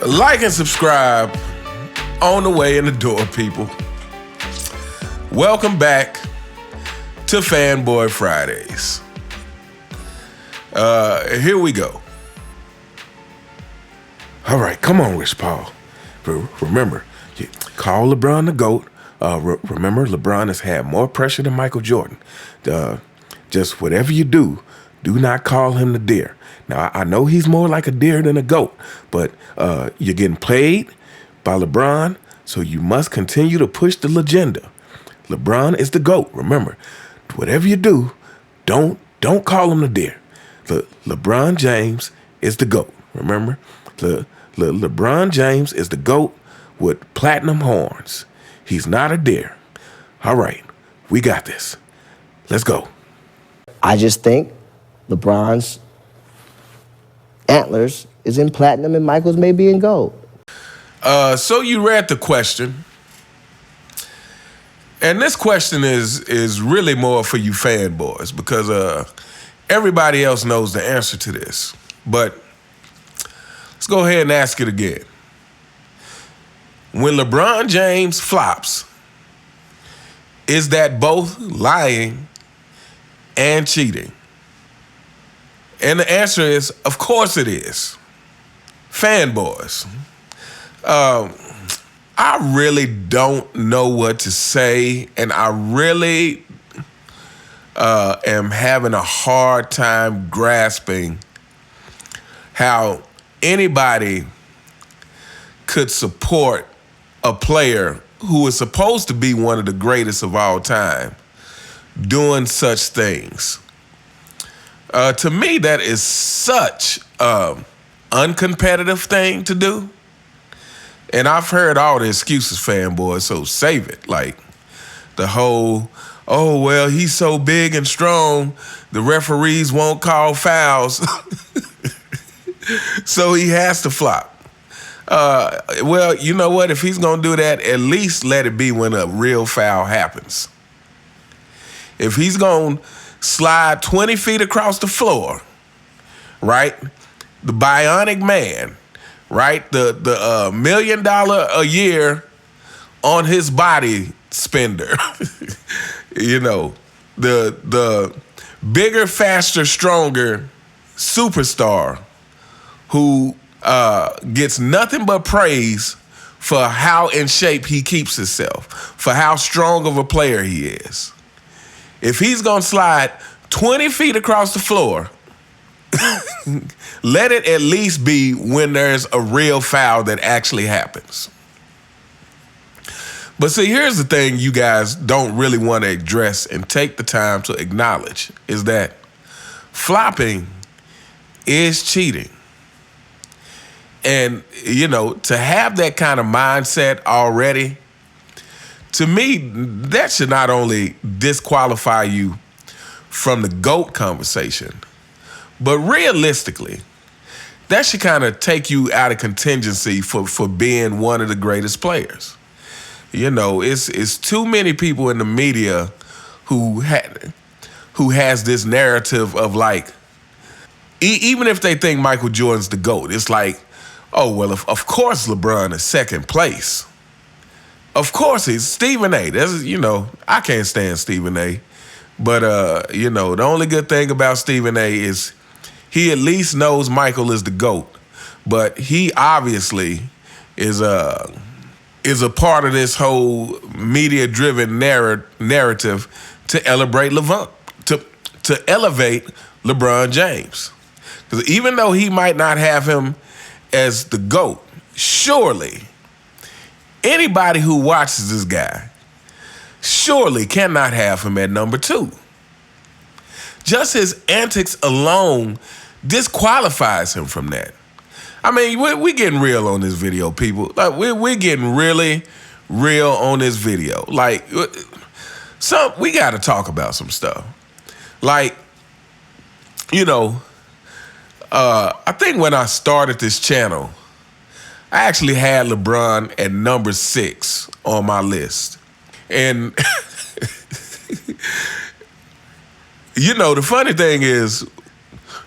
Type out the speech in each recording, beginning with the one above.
Like and subscribe on the way in the door, people. Welcome back to Fanboy Fridays. Here we go. All right, come on, Rich Paul. Remember, call LeBron the GOAT. Remember, LeBron has had more pressure than Michael Jordan. Just whatever you do not call him the deer. Now, I know he's more like a deer than a goat, but you're getting played by LeBron, so you must continue to push the legenda. LeBron is the GOAT. Remember, whatever you do, don't call him the deer. LeBron James is the GOAT. Remember, LeBron James is the GOAT with platinum horns. He's not a deer. All right, we got this. Let's go. I just think LeBron's antlers is in platinum and Michael's may be in gold. So you read the question. And this question is really more for you fanboys because everybody else knows the answer to this. But let's go ahead and ask it again. When LeBron James flops, is that both lying and cheating? And the answer is, of course it is. Fanboys. I really don't know what to say, and I really am having a hard time grasping how anybody could support a player who is supposed to be one of the greatest of all time doing such things. To me, that is such an uncompetitive thing to do. And I've heard all the excuses, fanboys, so save it. Like the whole, oh, well, he's so big and strong, the referees won't call fouls, so he has to flop. Well, you know what? If he's going to do that, at least let it be when a real foul happens. If he's going to slide 20 feet across the floor, right? The bionic man, right? The $1 million a year on his body spender. You know, the bigger, faster, stronger superstar who gets nothing but praise for how in shape he keeps himself, for how strong of a player he is. If he's going to slide 20 feet across the floor, let it at least be when there's a real foul that actually happens. But see, here's the thing you guys don't really want to address and take the time to acknowledge is that flopping is cheating. And, you know, to have that kind of mindset already, to me, that should not only disqualify you from the GOAT conversation, but realistically, that should kind of take you out of contingency for being one of the greatest players. You know, it's too many people in the media who has this narrative of like, even if they think Michael Jordan's the GOAT, it's like, oh, well, of course LeBron is second place. Of course he's Stephen A. That's, you know, I can't stand Stephen A. But, you know, the only good thing about Stephen A. is he at least knows Michael is the GOAT. But he obviously is a part of this whole media-driven narrative to elevate LeBron James. Because even though he might not have him as the GOAT, surely anybody who watches this guy surely cannot have him at number 2. Just his antics alone disqualifies him from that. I mean, we're getting real on this video, people. Like, we're getting really real on this video. Like, we got to talk about some stuff. Like, you know, I think when I started this channel, I actually had LeBron at number 6 on my list. And, you know, the funny thing is,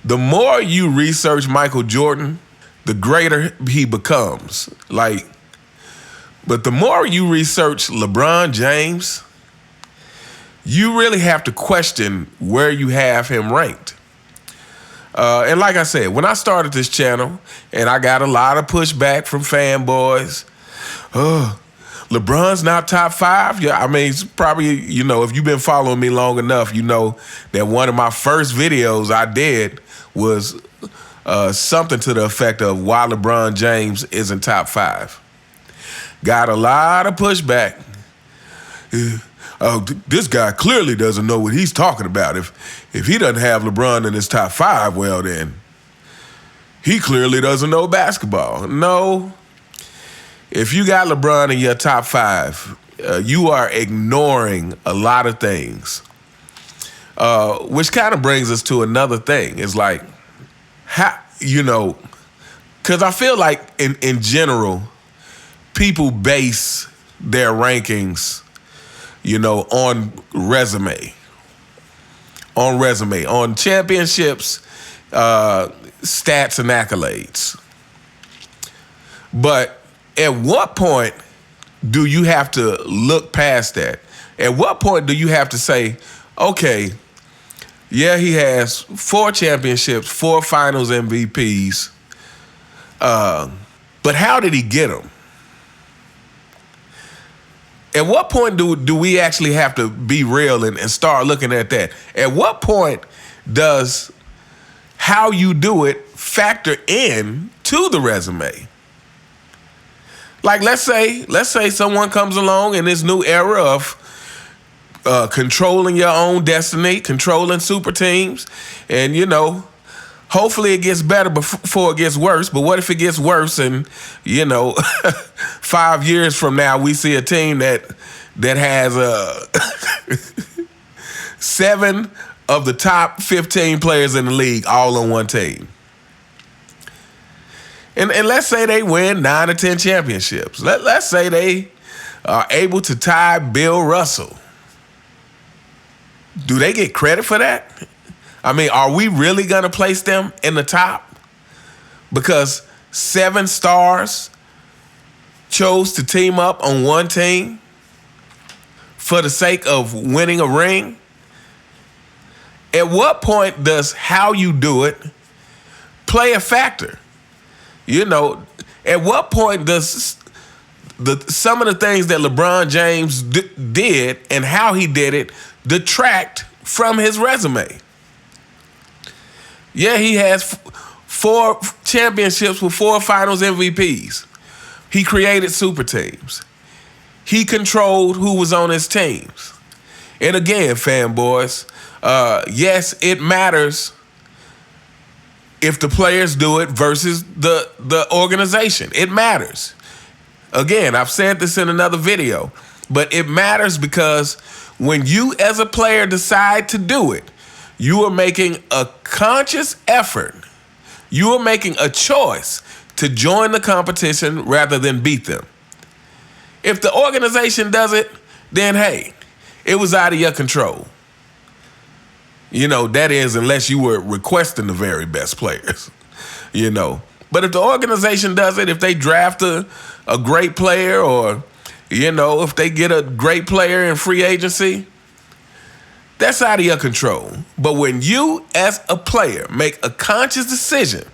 the more you research Michael Jordan, the greater he becomes. Like, but the more you research LeBron James, you really have to question where you have him ranked. And like I said, when I started this channel, and I got a lot of pushback from fanboys, LeBron's not top 5. Yeah, I mean, it's probably, if you've been following me long enough, you know that one of my first videos I did was something to the effect of why LeBron James isn't top 5. Got a lot of pushback. This guy clearly doesn't know what he's talking about. If he doesn't have LeBron in his top 5, well then, he clearly doesn't know basketball. No. If you got LeBron in your top 5, you are ignoring a lot of things. Which kind of brings us to another thing. It's like, how, because I feel like in general, people base their rankings, on resume. On championships, stats and accolades. But at what point do you have to look past that? At what point do you have to say, okay, yeah, he has 4 championships, 4 finals MVPs, but how did he get them? At what point do we actually have to be real and start looking at that? At what point does how you do it factor in to the resume? Like, let's say someone comes along in this new era of controlling your own destiny, controlling super teams, and, hopefully it gets better before it gets worse. But what if it gets worse and, 5 years from now we see a team that has 7 of the top 15 players in the league all on one team? And let's say they win 9 or 10 championships. Let's say they are able to tie Bill Russell. Do they get credit for that? I mean, are we really going to place them in the top? Because 7 stars chose to team up on one team for the sake of winning a ring? At what point does how you do it play a factor? At what point does some of the things that LeBron James did and how he did it detract from his resume? Yeah, he has 4 championships with 4 finals MVPs. He created super teams. He controlled who was on his teams. And again, fanboys, yes, it matters if the players do it versus the organization. It matters. Again, I've said this in another video, but it matters because when you as a player decide to do it, you are making a conscious effort. You are making a choice to join the competition rather than beat them. If the organization does it, then hey, it was out of your control. That is, unless you were requesting the very best players, But if the organization does it, if they draft a great player or, if they get a great player in free agency, that's out of your control. But when you, as a player, make a conscious decision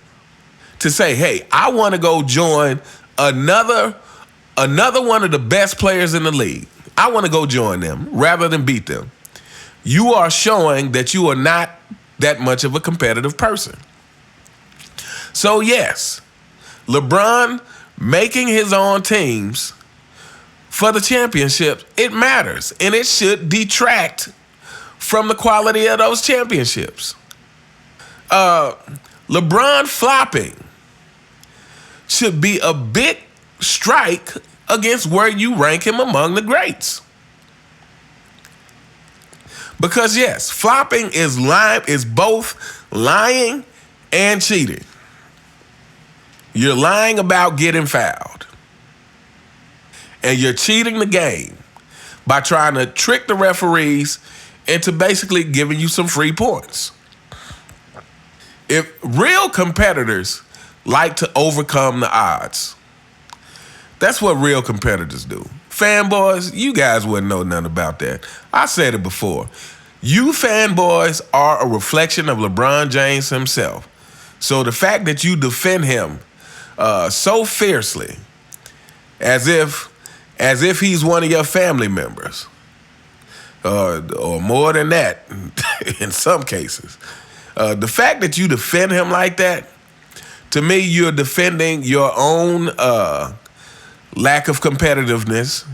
to say, hey, I want to go join another one of the best players in the league. I want to go join them rather than beat them. You are showing that you are not that much of a competitive person. So yes, LeBron making his own teams for the championship, it matters, and it should detract from the quality of those championships. LeBron flopping should be a big strike against where you rank him among the greats. Because yes, flopping is both lying and cheating. You're lying about getting fouled. And you're cheating the game by trying to trick the referees into basically giving you some free points. If real competitors like to overcome the odds. That's what real competitors do. Fanboys, you guys wouldn't know nothing about that. I said it before. You fanboys are a reflection of LeBron James himself. So the fact that you defend him so fiercely, as if he's one of your family members, or more than that, in some cases, the fact that you defend him like that, to me, you're defending your own lack of competitiveness.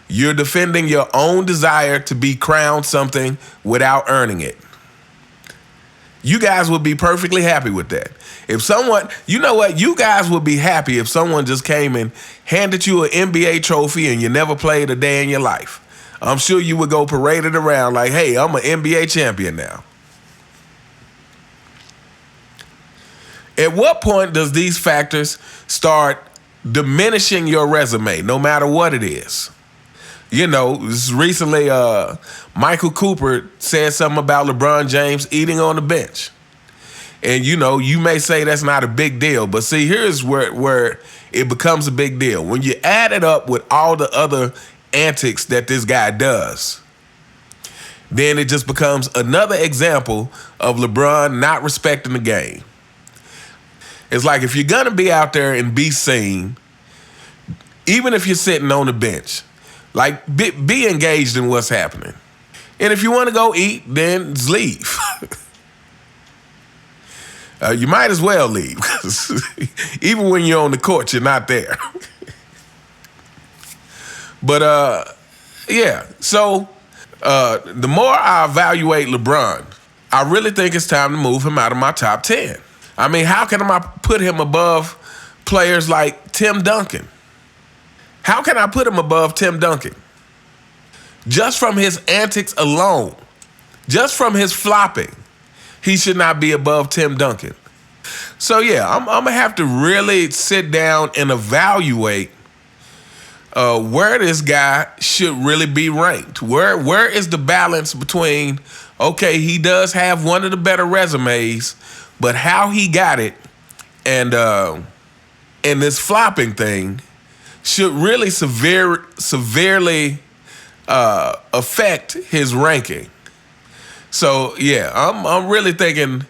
You're defending your own desire to be crowned something without earning it. You guys would be perfectly happy with that. If someone, you know what, you guys would be happy if someone just came and handed you an NBA trophy and you never played a day in your life. I'm sure you would go parade it around like, hey, I'm an NBA champion now. At what point does these factors start diminishing your resume, no matter what it is? You know, recently Michael Cooper said something about LeBron James eating on the bench. And, you know, you may say that's not a big deal, but see, here's where it becomes a big deal. When you add it up with all the other antics that this guy does, then it just becomes another example of LeBron not respecting the game. It's like if you're going to be out there and be seen, even if you're sitting on the bench, like be engaged in what's happening. And if you want to go eat, then leave. You might as well leave, because even when you're on the court, you're not there. But, yeah, so the more I evaluate LeBron, I really think it's time to move him out of my top 10. I mean, how can I put him above players like Tim Duncan? How can I put him above Tim Duncan? Just from his antics alone, just from his flopping, he should not be above Tim Duncan. So, yeah, I'm going to have to really sit down and evaluate where this guy should really be ranked. Where is the balance between, okay, he does have one of the better resumes, but how he got it and this flopping thing should really severely affect his ranking. So, yeah, I'm really thinking,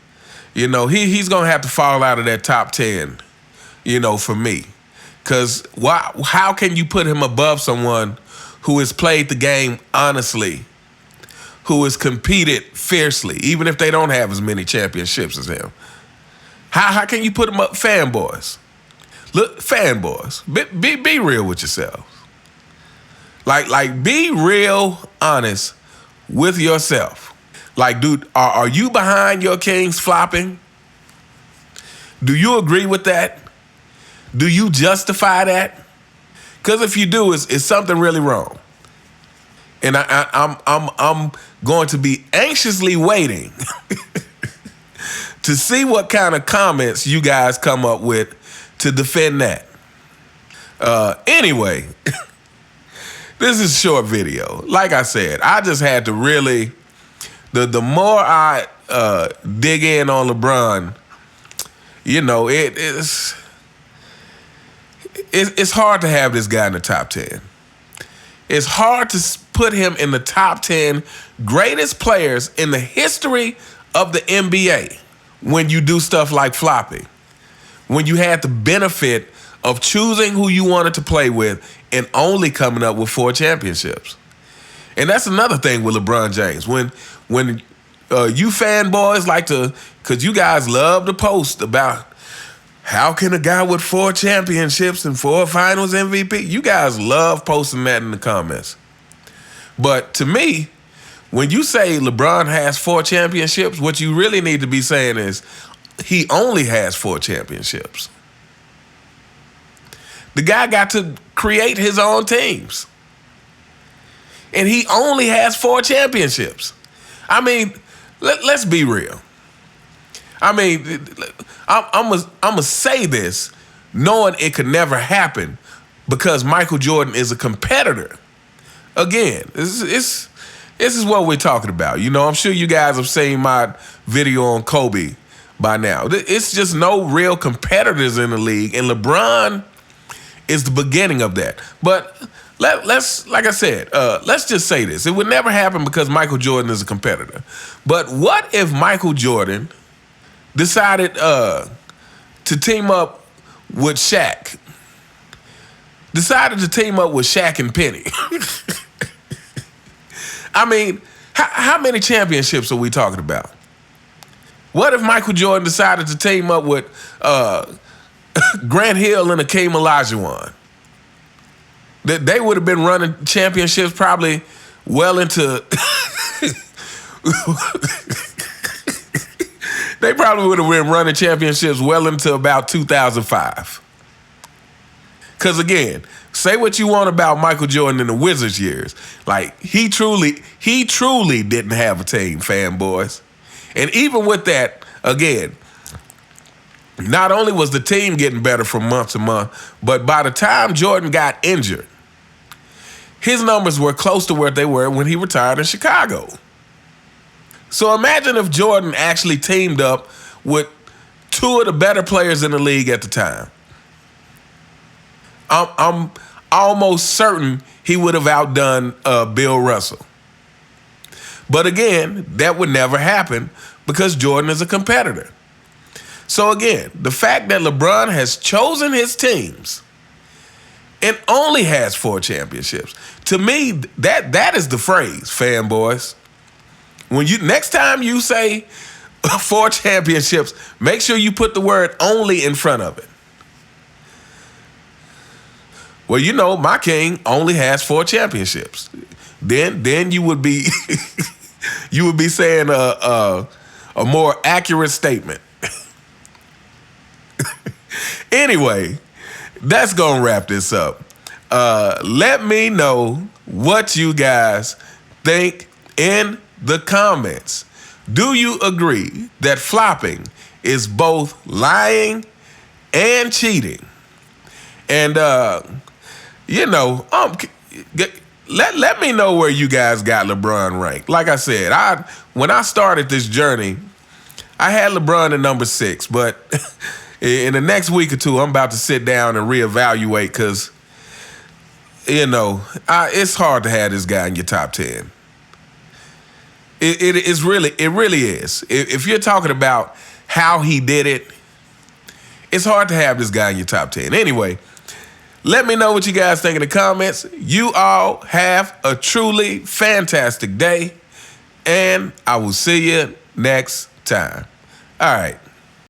you know, he's going to have to fall out of that top 10, you know, for me. Because how can you put him above someone who has played the game honestly, who has competed fiercely, even if they don't have as many championships as him? How can you put him up? Fanboys. Look, fanboys, be real with yourselves. Like be real honest with yourself. Like, dude, are you behind your Kings flopping? Do you agree with that? Do you justify that? Because if you do, it's something really wrong. And I'm going to be anxiously waiting to see what kind of comments you guys come up with to defend that. Anyway, this is a short video. Like I said, I just had to really, the more I dig in on LeBron, you know, it's hard to have this guy in the top 10. It's hard to put him in the top 10 greatest players in the history of the NBA when you do stuff like flopping. When you had the benefit of choosing who you wanted to play with and only coming up with 4 championships. And that's another thing with LeBron James. When you fanboys like to, because you guys love to post about how can a guy with 4 championships and 4 finals MVP, you guys love posting that in the comments. But to me, when you say LeBron has 4 championships, what you really need to be saying is he only has 4 championships. The guy got to create his own teams. And he only has 4 championships. I mean, let's be real. I mean, I'm gonna say this knowing it could never happen because Michael Jordan is a competitor. Again, this is what we're talking about. You know, I'm sure you guys have seen my video on Kobe by now. It's just no real competitors in the league, and LeBron is the beginning of that. But let's, like I said, let's just say this. It would never happen because Michael Jordan is a competitor. But what if Michael Jordan decided to team up with Shaq? Decided to team up with Shaq and Penny. I mean, how many championships are we talking about? What if Michael Jordan decided to team up with Grant Hill and Akeem Olajuwon? They would have been running championships probably well into... They probably would have been running championships well into about 2005. Because again, say what you want about Michael Jordan in the Wizards years. Like, he truly didn't have a team, fanboys. And even with that, again, not only was the team getting better from month to month, but by the time Jordan got injured, his numbers were close to where they were when he retired in Chicago. So imagine if Jordan actually teamed up with two of the better players in the league at the time. I'm almost certain he would have outdone Bill Russell. But again, that would never happen because Jordan is a competitor. So again, the fact that LeBron has chosen his teams and only has 4 championships, to me, that is the phrase, fanboys. When next time you say 4 championships, make sure you put the word only in front of it. Well, you know, my king only has 4 championships. Then you would be you would be saying a more accurate statement. Anyway, that's gonna wrap this up. Let me know what you guys think in the comments. Do you agree that flopping is both lying and cheating? And let me know where you guys got LeBron ranked. Like I said, when I started this journey, I had LeBron at number 6, but in the next week or two, I'm about to sit down and reevaluate because, it's hard to have this guy in your top 10. It really is. If you're talking about how he did it, it's hard to have this guy in your top 10. Anyway, let me know what you guys think in the comments. You all have a truly fantastic day, and I will see you next time. All right.